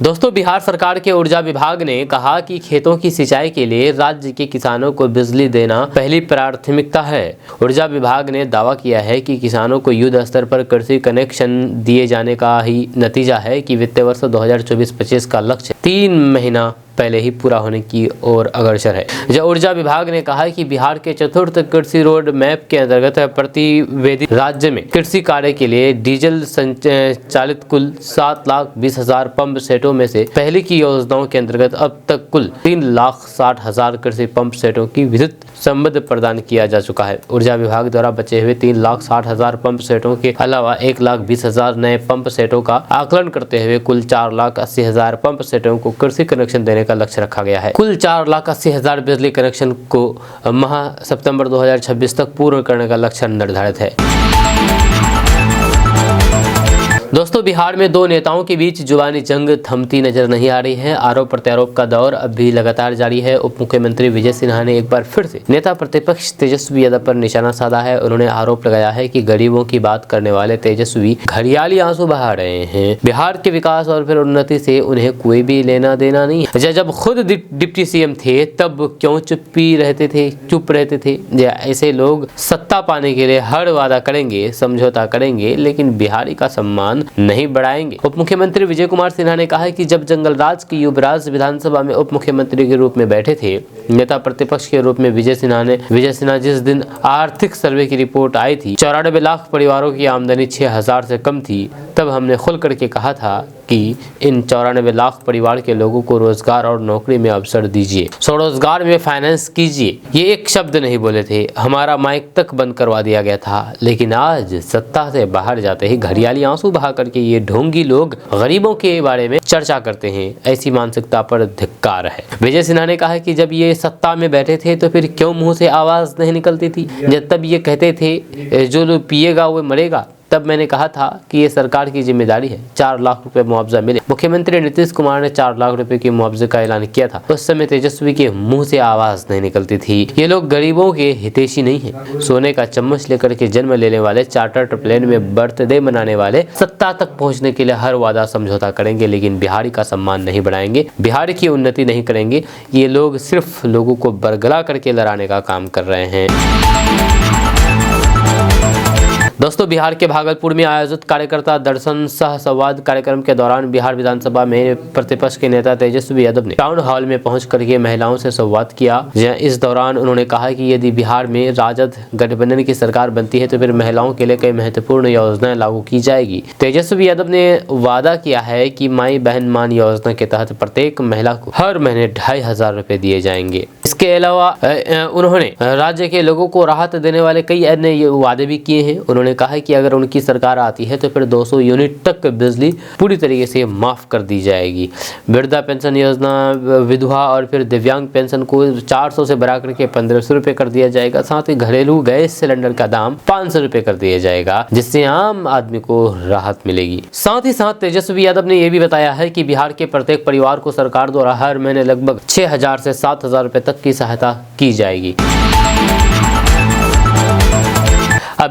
दोस्तों, बिहार सरकार के ऊर्जा विभाग ने कहा कि खेतों की सिंचाई के लिए राज्य के किसानों को बिजली देना पहली प्राथमिकता है। ऊर्जा विभाग ने दावा किया है कि किसानों को युद्ध स्तर पर कृषि कनेक्शन दिए जाने का ही नतीजा है कि वित्तीय वर्ष 2024-25 का लक्ष्य 3 महीना पहले ही पूरा होने की ओर अग्रसर है। ऊर्जा विभाग ने कहा है कि बिहार के चतुर्थ कृषि रोड मैप के अंतर्गत प्रतिवेदित राज्य में कृषि कार्य के लिए डीजल संचालित कुल 7,20,000 पंप सेटों में से पहले की योजनाओं के अंतर्गत अब तक कुल 3,60,000 कृषि पंप सेटों की विद्युत संबंध प्रदान किया जा चुका है। ऊर्जा विभाग द्वारा बचे हुए 3,60,000 पंप सेटों के अलावा 1,20,000 नए पंप सेटों का आकलन करते हुए कुल 4,80,000 पंप सेटों को कृषि कनेक्शन देने का लक्ष्य रखा गया है। कुल 4,80,000 बिजली कनेक्शन को माह सितंबर 2026 तक पूर्ण करने का लक्ष्य निर्धारित है। दोस्तों, बिहार में दो नेताओं के बीच जुबानी जंग थमती नजर नहीं आ रही है। आरोप प्रत्यारोप का दौर अब भी लगातार जारी है। उप मुख्यमंत्री विजय सिन्हा ने एक बार फिर से नेता प्रतिपक्ष तेजस्वी यादव पर निशाना साधा है। उन्होंने आरोप लगाया है कि गरीबों की बात करने वाले तेजस्वी घड़ियाली आंसू बहा रहे हैं। बिहार के विकास और फिर उन्नति से उन्हें कोई भी लेना देना नहीं है। जब खुद डिप्टी सीएम थे तब क्यों चुप रहते थे। ऐसे लोग सत्ता पाने के लिए हर वादा करेंगे, समझौता करेंगे, लेकिन बिहारी का सम्मान नहीं बढ़ाएंगे। उप मुख्यमंत्री विजय कुमार सिन्हा ने कहा है कि जब जंगलराज की युवराज विधानसभा में उप मुख्यमंत्री के रूप में बैठे थे, नेता प्रतिपक्ष के रूप में विजय सिन्हा जिस दिन आर्थिक सर्वे की रिपोर्ट आई थी 94 लाख परिवारों की आमदनी 6000 से कम थी, तब हमने खुल करके कहा था कि इन 94 लाख परिवार के लोगों को रोजगार और नौकरी में अवसर दीजिए, स्वरोजगार में फाइनेंस कीजिए। ये एक शब्द नहीं बोले थे, हमारा माइक तक बंद करवा दिया गया था। लेकिन आज सत्ता से बाहर जाते ही घड़ियाली आंसू बहा करके ये ढोंगी लोग गरीबों के बारे में चर्चा करते हैं। ऐसी मानसिकता पर धिक्कार है। विजय सिन्हा ने कहा है कि जब ये सत्ता में बैठे थे तो फिर क्यों मुंह से आवाज नहीं निकलती थी। तब ये कहते थे जो लोग पिएगा वो मरेगा। तब मैंने कहा था कि ये सरकार की जिम्मेदारी है, 4 लाख रुपए मुआवजा मिले। मुख्यमंत्री नीतीश कुमार ने 4 लाख रुपए की मुआवजे का ऐलान किया था। उस समय तेजस्वी के मुंह से आवाज नहीं निकलती थी। ये लोग गरीबों के हितैषी नहीं है। सोने का चम्मच लेकर के जन्म लेने वाले, चार्टर्ड प्लेन में बर्थडे मनाने वाले सत्ता तक पहुंचने के लिए हर वादा समझौता करेंगे, लेकिन बिहारी का सम्मान नहीं बढ़ाएंगे, बिहार की उन्नति नहीं करेंगे। ये लोग सिर्फ लोगों को बरगला करके लड़ाने का काम कर रहे हैं। दोस्तों, बिहार के भागलपुर में आयोजित कार्यकर्ता दर्शन सह संवाद कार्यक्रम के दौरान बिहार विधानसभा में प्रतिपक्ष के नेता तेजस्वी यादव ने टाउन हॉल में पहुंच करके महिलाओं से संवाद किया। इस दौरान उन्होंने कहा कि यदि बिहार में राजद गठबंधन की सरकार बनती है तो फिर महिलाओं के लिए कई महत्वपूर्ण योजनाएं लागू की जाएगी। तेजस्वी यादव ने वादा किया है कि माई बहन मान योजना के तहत प्रत्येक महिला को हर महीने 2500 रुपए दिए जाएंगे। इसके अलावा उन्होंने राज्य के लोगों को राहत देने वाले कई अन्य वादे भी किए हैं। उन्होंने कहा है कि अगर उनकी सरकार आती है तो फिर 200 यूनिट तक बिजली पूरी तरीके से माफ कर दी जाएगी। वृद्धा पेंशन योजना, विधवा और फिर दिव्यांग पेंशन को 400 से बढ़ा करके 1500 रुपए कर दिया जाएगा। साथ ही घरेलू गैस सिलेंडर का दाम 500 रुपए कर दिया जाएगा, जिससे आम आदमी को राहत मिलेगी। साथ ही साथ तेजस्वी यादव ने यह भी बताया है कि बिहार के प्रत्येक परिवार को सरकार द्वारा हर महीने लगभग 6000 से 7000 रुपए तक की सहायता की जाएगी।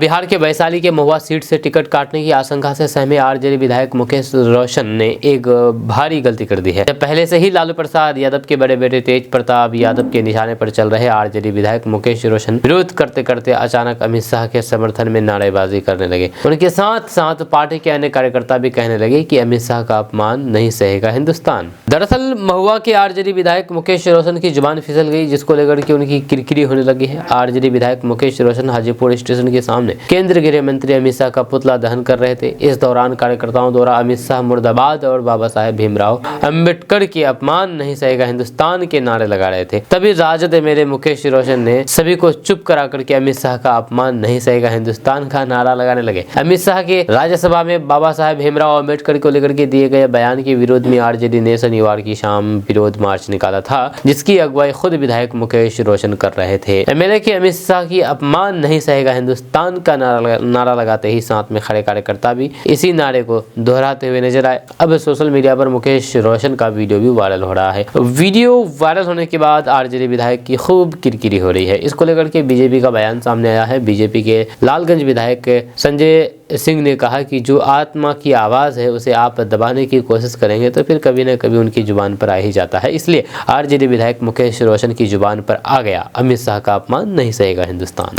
बिहार के वैशाली के महुआ सीट से टिकट काटने की आशंका से सहमे आरजेडी विधायक मुकेश रोशन ने एक भारी गलती कर दी है। जब पहले से ही लालू प्रसाद यादव के बड़े बेटे तेज प्रताप यादव के निशाने पर चल रहे आरजेडी विधायक मुकेश रोशन विरोध करते करते अचानक अमित शाह के समर्थन में नारेबाजी करने लगे। उनके साथ साथ पार्टी के अन्य कार्यकर्ता भी कहने लगे कि अमित शाह का अपमान नहीं सहेगा हिंदुस्तान। दरअसल महुआ के आरजेडी विधायक मुकेश रोशन की जुबान फिसल गई, जिसको लेकर के उनकी किरकिरी होने लगी है। आरजेडी विधायक मुकेश रोशन हाजीपुर स्टेशन के सामने केंद्रीय गृह मंत्री अमित शाह का पुतला दहन कर रहे थे। इस दौरान कार्यकर्ताओं द्वारा अमित शाह मुर्दाबाद और बाबा साहेब भीमराव अंबेडकर के अपमान नहीं सहेगा हिंदुस्तान के नारे लगा रहे थे। तभी राजद मेरे मुकेश रोशन ने सभी को चुप करा करके अमित शाह का अपमान नहीं सहेगा हिंदुस्तान का नारा लगाने लगे। अमित शाह के राज्यसभा में बाबा साहेब भीमराव अंबेडकर को लेकर के दिए गए बयान के विरोध में आरजेडी ने शनिवार की शाम विरोध मार्च निकाला था, जिसकी अगुवाई खुद विधायक मुकेश रोशन कर रहे थे। एमएलए के अमित शाह की अपमान नहीं सहेगा हिंदुस्तान का नारा लगाते ही साथ में खड़े कार्यकर्ता भी इसी नारे को दोहराते हुए नजर आए। अब सोशल मीडिया पर मुकेश रोशन का वीडियो भी वायरल हो रहा है। वीडियो वायरल होने के बाद आरजेडी विधायक की खूब किरकिरी हो रही है। इसको लेकर के बीजेपी का बयान सामने आया है। बीजेपी के लालगंज विधायक संजय सिंह ने कहा कि जो आत्मा की आवाज है उसे आप दबाने की कोशिश करेंगे तो फिर कभी न कभी उनकी जुबान पर आ ही जाता है। इसलिए आरजेडी विधायक मुकेश रोशन की जुबान पर आ गया, अमित शाह का अपमान नहीं सहेगा हिंदुस्तान।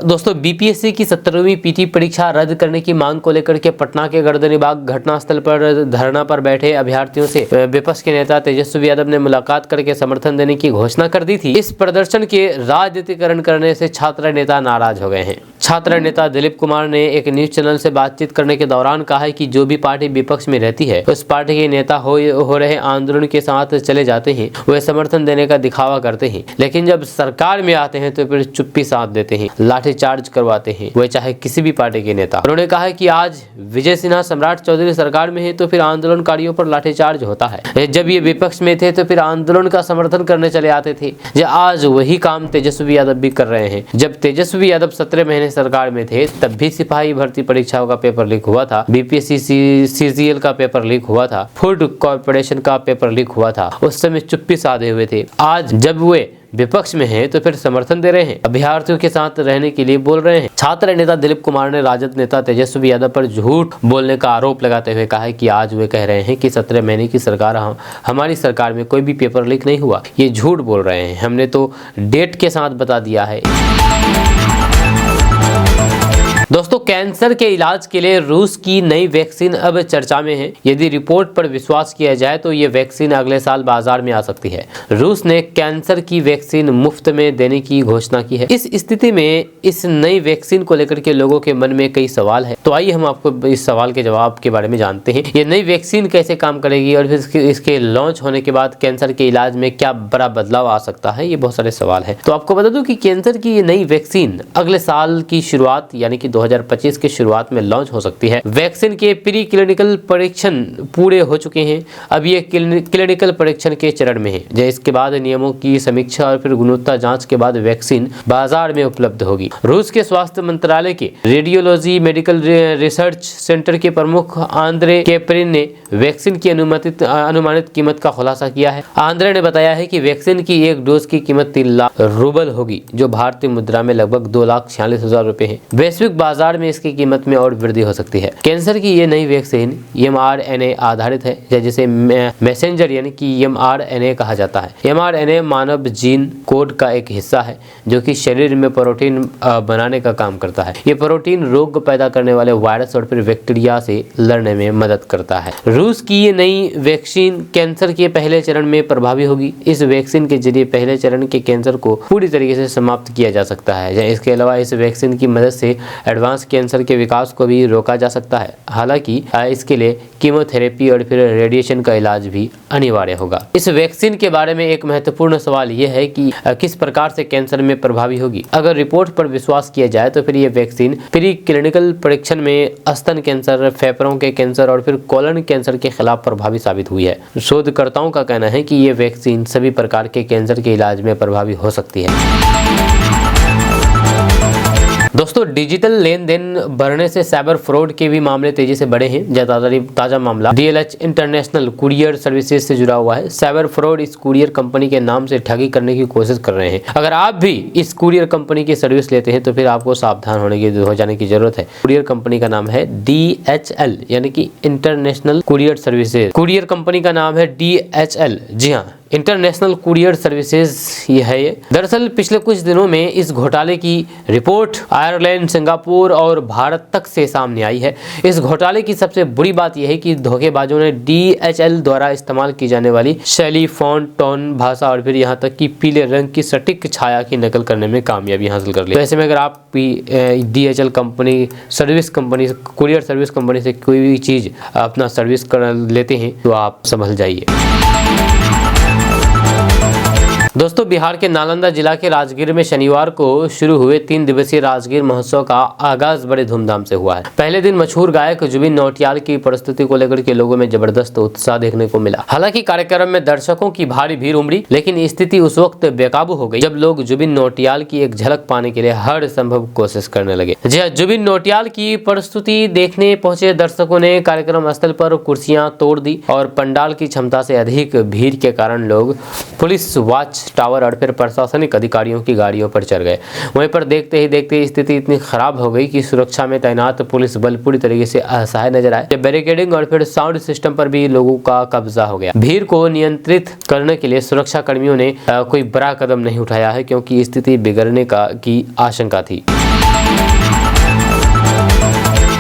दोस्तों, बीपीएससी की 17वीं पीटी परीक्षा रद्द करने की मांग को लेकर के पटना के गर्दनीबाग घटनास्थल पर धरना पर बैठे अभ्यर्थियों से विपक्ष के नेता तेजस्वी यादव ने मुलाकात करके समर्थन देने की घोषणा कर दी थी। इस प्रदर्शन के राजनीतिकरण करने से छात्र नेता नाराज हो गए हैं। छात्र नेता दिलीप कुमार ने एक न्यूज चैनल से बातचीत करने के दौरान कहा है कि जो भी पार्टी विपक्ष में रहती है उस पार्टी के नेता हो रहे आंदोलन के साथ चले जाते हैं, वे समर्थन देने का दिखावा करते हैं, लेकिन जब सरकार में आते हैं तो फिर चुप्पी साध देते हैं। लाठीचार्ज करवाते हैं, वह चाहे किसी भी पार्टी के नेता। उन्होंने कहा कि आज विजय सिन्हा सम्राट चौधरी सरकार में है तो फिर आंदोलनकारियों पर लाठीचार्ज होता है, जब ये विपक्ष में थे तो फिर आंदोलन का समर्थन करने चले आते थे। आज वही काम तेजस्वी यादव भी कर रहे हैं। जब तेजस्वी यादव 17 महीने सरकार में थे तब भी सिपाही भर्ती परीक्षाओं का पेपर लीक हुआ था, बीपीएससी सीजीएल का पेपर लीक हुआ था, फूड कॉर्पोरेशन का पेपर लीक हुआ था। उस समय चुप्पी साधे हुए थे। आज जब वे विपक्ष में हैं तो फिर समर्थन दे रहे हैं, अभ्यर्थियों के साथ रहने के लिए बोल रहे हैं। छात्र नेता दिलीप कुमार ने राजद नेता तेजस्वी यादव पर झूठ बोलने का आरोप लगाते हुए कहा है कि आज वे कह रहे हैं कि 17 महीने की सरकार हमारी सरकार में कोई भी पेपर लीक नहीं हुआ, ये झूठ बोल रहे हैं। हमने तो डेट के साथ बता दिया है। दोस्तों, कैंसर के इलाज के लिए रूस की नई वैक्सीन अब चर्चा में है। यदि रिपोर्ट पर विश्वास किया जाए तो ये वैक्सीन अगले साल बाजार में आ सकती है। रूस ने कैंसर की वैक्सीन मुफ्त में देने की घोषणा की है। इस स्थिति में इस नई वैक्सीन को लेकर के लोगों के मन में कई सवाल है, तो आइए हम आपको इस सवाल के जवाब के बारे में जानते हैं। ये नई वैक्सीन कैसे काम करेगी और फिर इसके लॉन्च होने के बाद कैंसर के इलाज में क्या बड़ा बदलाव आ सकता है, ये बहुत सारे सवाल है। तो आपको बता दूं कि कैंसर की ये नई वैक्सीन अगले साल की शुरुआत यानी कि 2025 की शुरुआत में लॉन्च हो सकती है। वैक्सीन के प्री क्लिनिकल परीक्षण पूरे हो चुके हैं, अब ये क्लिनिकल परीक्षण के चरण में है। इसके बाद नियमों की समीक्षा और फिर गुणवत्ता जांच के बाद वैक्सीन बाजार में उपलब्ध होगी। रूस के स्वास्थ्य मंत्रालय के रेडियोलॉजी मेडिकल रिसर्च सेंटर के प्रमुख आंद्रे कैपरिन ने वैक्सीन की अनुमानित कीमत का खुलासा किया है। आंद्रे ने बताया है कि वैक्सीन की एक डोज की कीमत 3 लाख रूबल होगी, जो भारतीय मुद्रा में लगभग 2,46,000 रुपए है। वैश्विक बाजार में इसकी कीमत में और वृद्धि हो सकती है। कैंसर की ये नई वैक्सीन mRNA आधारित है, जिसे मैसेंजर यानी कि mRNA कहा जाता है। mRNA मानव जीन कोड का एक हिस्सा है जो कि शरीर में प्रोटीन बनाने का काम करता है। ये प्रोटीन रोग पैदा करने वाले वायरस और फिर बैक्टीरिया से लड़ने में मदद करता है। रूस की ये नई वैक्सीन कैंसर के पहले चरण में प्रभावी होगी। इस वैक्सीन के जरिए पहले चरण के कैंसर को पूरी तरीके से समाप्त किया जा सकता है। इसके अलावा इस वैक्सीन की मदद से एडवांस कैंसर के विकास को भी रोका जा सकता है। हालांकि इसके लिए कीमोथेरेपी और फिर रेडिएशन का इलाज भी अनिवार्य होगा। इस वैक्सीन के बारे में एक महत्वपूर्ण सवाल यह है कि किस प्रकार से कैंसर में प्रभावी होगी। अगर रिपोर्ट पर विश्वास किया जाए तो फिर ये वैक्सीन प्री क्लिनिकल परीक्षण में स्तन कैंसर, फेफड़ों के कैंसर और फिर कोलन कैंसर के खिलाफ प्रभावी साबित हुई है। शोधकर्ताओं का कहना है कि ये वैक्सीन सभी प्रकार के कैंसर के इलाज में प्रभावी हो सकती है। दोस्तों, डिजिटल लेन देन बढ़ने से साइबर फ्रॉड के भी मामले तेजी से बढ़े हैं। ताजा मामला DLH इंटरनेशनल कुरियर सर्विसेज से जुड़ा हुआ है। साइबर फ्रॉड इस कुरियर कंपनी के नाम से ठगी करने की कोशिश कर रहे हैं। अगर आप भी इस कुरियर कंपनी की सर्विस लेते हैं तो फिर आपको सावधान हो जाने की जरूरत है। कुरियर कंपनी का नाम है DHL यानी कि international courier services. Courier company का नाम है DHL, जी हाँ, इंटरनेशनल कुरियर सर्विसेज ये है। ये दरअसल पिछले कुछ दिनों में इस घोटाले की रिपोर्ट आयरलैंड, सिंगापुर और भारत तक से सामने आई है। इस घोटाले की सबसे बुरी बात यह है कि धोखेबाजों ने DHL द्वारा इस्तेमाल की जाने वाली शैली, फॉन्ट, टोन, भाषा और फिर यहाँ तक कि पीले रंग की सटीक छाया की नकल करने में कामयाबी हासिल कर ली। तो ऐसे में अगर आप DHL company, courier service company से कोई भी चीज अपना सर्विस कर लेते हैं तो आप संभल जाइए। दोस्तों, बिहार के नालंदा जिला के राजगीर में शनिवार को शुरू हुए 3 दिवसीय राजगीर महोत्सव का आगाज बड़े धूमधाम से हुआ है। पहले दिन मशहूर गायक जुबिन नौटियाल की प्रस्तुति को लेकर के लोगों में जबरदस्त उत्साह देखने को मिला। हालांकि कार्यक्रम में दर्शकों की भारी भीड़ उमड़ी, लेकिन स्थिति उस वक्त बेकाबू हो गई जब लोग जुबिन नौटियाल की एक झलक पाने के लिए हर संभव कोशिश करने लगे। जी हाँ, जुबिन नौटियाल की प्रस्तुति देखने पहुंचे दर्शकों ने कार्यक्रम स्थल पर कुर्सियां तोड़ दी और पंडाल की क्षमता से अधिक भीड़ के कारण लोग पुलिस वाच टावर और फिर प्रशासनिक अधिकारियों की गाड़ियों पर चढ़ गए। वहीं पर देखते ही देखते स्थिति इतनी खराब हो गई कि सुरक्षा में तैनात पुलिस बल पूरी तरीके से असहाय नजर आए। बैरिकेडिंग और फिर साउंड सिस्टम पर भी लोगों का कब्जा हो गया। भीड़ को नियंत्रित करने के लिए सुरक्षा कर्मियों ने कोई बड़ा कदम नहीं उठाया है, क्योंकि स्थिति बिगड़ने की आशंका थी।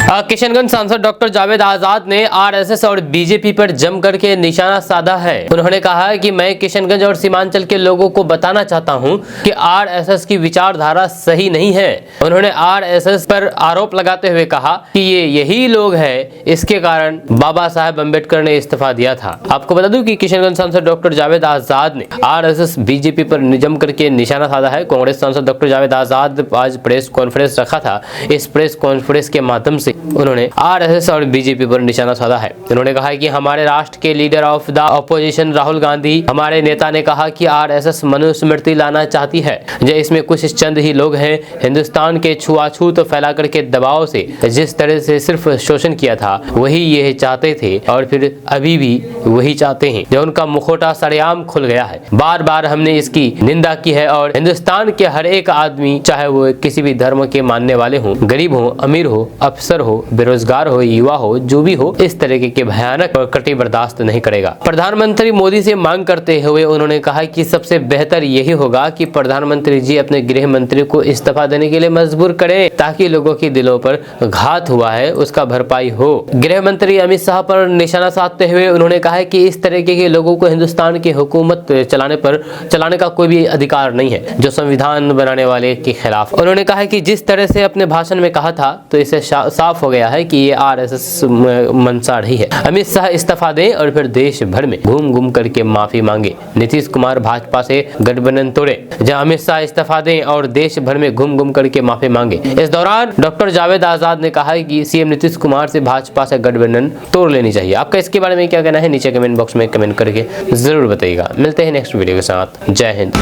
किशनगंज सांसद डॉक्टर जावेद आजाद ने आरएसएस और बीजेपी पर जम करके निशाना साधा है। उन्होंने कहा कि मैं किशनगंज और सीमांचल के लोगों को बताना चाहता हूं कि आरएसएस की विचारधारा सही नहीं है। उन्होंने आरएसएस पर आरोप लगाते हुए कहा कि ये यही लोग हैं, इसके कारण बाबा साहेब अम्बेडकर ने इस्तीफा दिया था। आपको बता दूं कि किशनगंज सांसद डॉक्टर जावेद आजाद ने आरएसएस बीजेपी पर जम करके निशाना साधा है। कांग्रेस सांसद डॉक्टर जावेद आजाद आज प्रेस कॉन्फ्रेंस रखा था। इस प्रेस कॉन्फ्रेंस के माध्यम से उन्होंने आरएसएस और बीजेपी पर निशाना साधा है। उन्होंने कहा कि हमारे राष्ट्र के leader of the opposition Rahul Gandhi, हमारे नेता ने कहा कि आरएसएस मनुस्मृति लाना चाहती है। इसमें कुछ चंद ही लोग हैं। हिंदुस्तान के छुआछूत फैला करके दबाव से जिस तरह से सिर्फ शोषण किया था वही ये चाहते थे और फिर अभी भी वही चाहते हैं। जो उनका मुखौटा सरेआम खुल गया है। बार बार हमने इसकी निंदा की है और हिंदुस्तान के हर एक आदमी, चाहे वो किसी भी धर्म के मानने वाले हों, गरीब हो, अमीर हो, अफसर हो, बेरोजगार हो, युवा हो, जो भी हो, इस तरीके के भयानक और कटी बर्दाश्त नहीं करेगा। प्रधानमंत्री मोदी से मांग करते हुए उन्होंने कहा कि सबसे बेहतर यही होगा कि प्रधानमंत्री जी अपने गृह मंत्री को इस्तीफा देने के लिए मजबूर करें, ताकि लोगों के दिलों पर घात हुआ है उसका भरपाई हो। गृह मंत्री अमित शाह पर निशाना साधते हुए उन्होंने कहा कि इस तरीके के लोगों को हिंदुस्तान की हुकूमत चलाने का कोई भी अधिकार नहीं है, जो संविधान बनाने वाले के खिलाफ। उन्होंने कहा कि जिस तरह से अपने भाषण में कहा था तो इससे साफ हो गया है कि ये आरएसएस मंशा रही है। अमित शाह इस्तीफा दें और फिर देश भर में घूम घूम करके माफी मांगे। नीतीश कुमार भाजपा से गठबंधन तोड़े, जहां अमित शाह इस्तीफा दें और देश भर में घूम घूम करके माफी मांगे। इस दौरान डॉक्टर जावेद आजाद ने कहा कि सीएम नीतीश कुमार से भाजपा से गठबंधन तोड़ लेनी चाहिए। आपका इसके बारे में क्या कहना है नीचे कमेंट बॉक्स में कमेंट करके जरूर बताइएगा। मिलते हैं नेक्स्ट वीडियो के साथ। जय हिंद।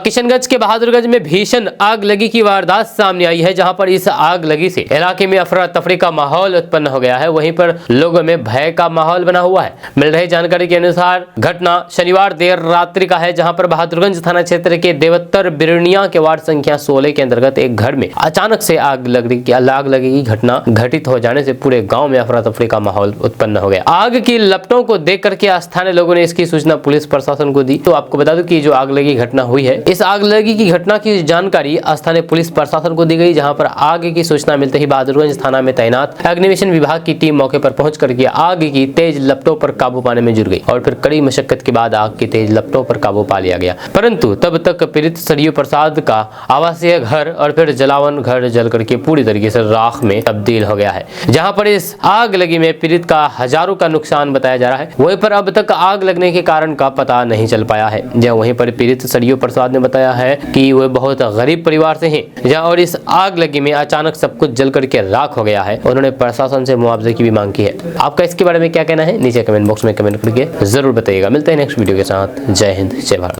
किशनगंज के बहादुरगंज में भीषण आग लगी की वारदात सामने आई है, जहां पर इस आग लगी से इलाके में अफरा तफरी का माहौल उत्पन्न हो गया है। वहीं पर लोगों में भय का माहौल बना हुआ है। मिल रही जानकारी के अनुसार घटना शनिवार देर रात्रि का है, जहां पर बहादुरगंज थाना क्षेत्र के देवत्तर बिरनिया के वार्ड संख्या 16 के अंतर्गत एक घर में अचानक से आग लगी की घटना घटित हो जाने से पूरे गाँव में अफरा तफरी का माहौल उत्पन्न हो गया। आग की लपटों को देख करके स्थानीय लोगों ने इसकी सूचना पुलिस प्रशासन को दी। तो आपको बता दूं कि जो आग लगी घटना हुई है, इस आग लगी की घटना की जानकारी स्थानीय पुलिस प्रशासन को दी गई, जहां पर आग की सूचना मिलते ही बहादुरगंज थाना में तैनात अग्निशमन विभाग की टीम मौके पर पहुंच करके आग की तेज लपटों पर काबू पाने में जुट गई और फिर कड़ी मशक्कत के बाद आग की तेज लपटों पर काबू पा लिया गया। परंतु तब तक पीड़ित सरयू प्रसाद का आवासीय घर और फिर जलावन घर जल करके पूरी तरीके से राख में तब्दील हो गया है। जहां पर इस आग लगी में पीड़ित का हजारों का नुकसान बताया जा रहा है। वहीं पर अब तक आग लगने के कारण का पता नहीं चल पाया है। जहां वहीं पर पीड़ित सरयू प्रसाद ने बताया है कि वह बहुत गरीब परिवार से हैं, जहां और इस आग लगी में अचानक सब कुछ जल करके राख हो गया है। उन्होंने प्रशासन से मुआवजे की भी मांग की है। आपका इसके बारे में क्या कहना है नीचे कमेंट बॉक्स में कमेंट करके जरूर बताइएगा। मिलते हैं नेक्स्ट वीडियो के साथ। जय हिंद, जय भारत।